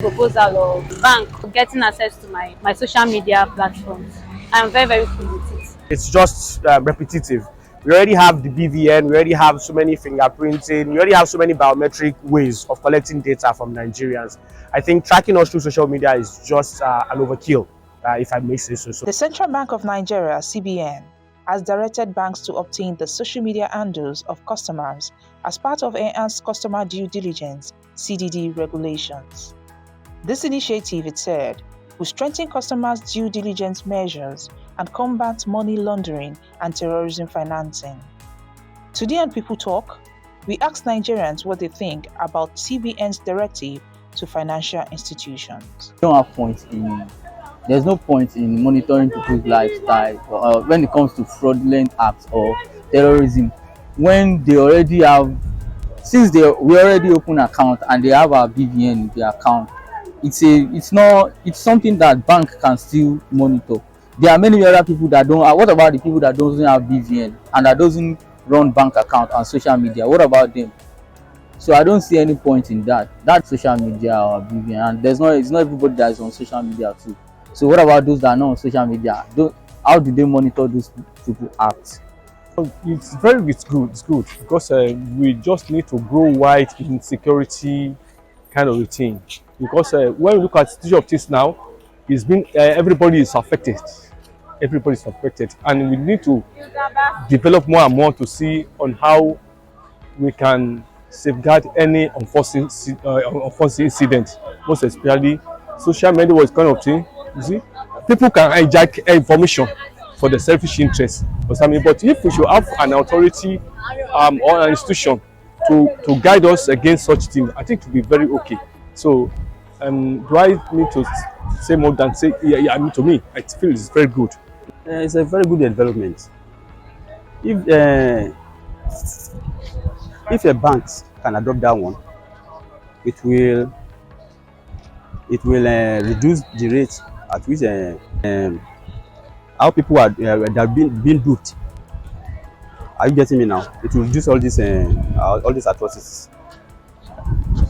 Proposal of bank getting access to my social media platforms. I'm very cool with it. It's just repetitive. We already have the BVN, we already have so many fingerprinting, we already have so many biometric ways of collecting data from Nigerians. I think tracking us through social media is just an overkill, if I may say so. The Central Bank of Nigeria, CBN, has directed banks to obtain the social media handles of customers as part of enhanced customer due diligence (CDD) regulations. This initiative, it said, will strengthen customers' due diligence measures and combat money laundering and terrorism financing. Today on People Talk, we asked Nigerians what they think about CBN's directive to financial institutions. There's no point in monitoring people's lifestyle when it comes to fraudulent acts or terrorism, when they already have, we already open account and they have our BVN in their account. It's something that bank can still monitor. There are many other people that don't. What about the people that doesn't have BVN and that doesn't run bank account on social media? What about them? So I don't see any point in that social media or BVN. And it's not everybody that is on social media too. So what about those that are not on social media? How do they monitor those people acts? It's good because we just need to grow wide in security kind of routine. Because when we look at the situation of things now, it's been everybody is affected. Everybody is affected, and we need to develop more and more to see on how we can safeguard any unforeseen incident. Most especially, social media was kind of thing. You see, people can hijack information for the selfish interest or something. But if we should have an authority or an institution to guide us against such things, I think it will be very okay. So, do I need to say more than say? Yeah, I mean, to me, I feel it's very good. It's a very good development. If a bank can adopt that one, it will reduce the rate at which how people are being duped. Are you getting me now? It will reduce all these atrocities.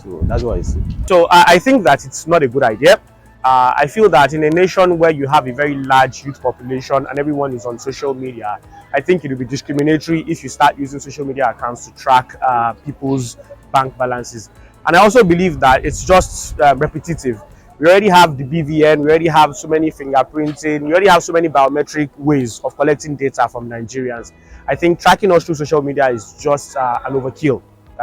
So that's what I see. So I think that it's not a good idea. I feel that in a nation where you have a very large youth population and everyone is on social media, I think it will be discriminatory if you start using social media accounts to track people's bank balances. And I also believe that it's just repetitive. We already have the BVN, we already have so many fingerprinting, we already have so many biometric ways of collecting data from Nigerians. I think tracking us through social media is just an overkill,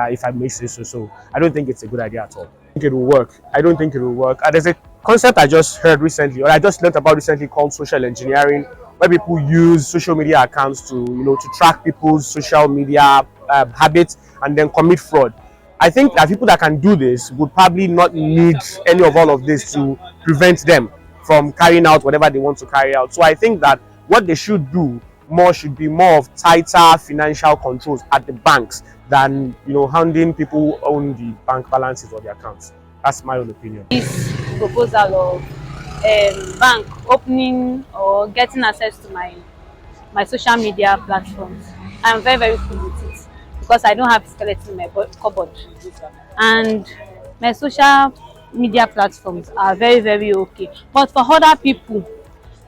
if I may say so. So I don't think it's a good idea at all. I think it will work. I don't think it will work. There's a concept I just heard recently, or I just learned about recently, called social engineering, where people use social media accounts to track people's social media habits and then commit fraud. I think that people that can do this would probably not need any of all of this to prevent them from carrying out whatever they want to carry out. So I think that what they should do should be more of tighter financial controls at the banks than handing people who own the bank balances or the accounts. That's my own opinion. This proposal of bank opening or getting access to my social media platforms, I'm very cool with it because I don't have a skeleton in my cupboard, and my social media platforms are very okay. But for other people,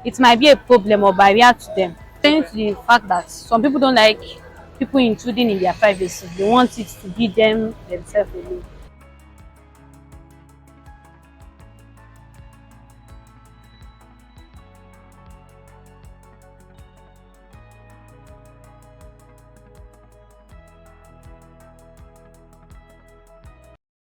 it might be a problem or barrier to them. Thanks to the fact that some people don't like people intruding in their privacy. They want it to be themselves alone.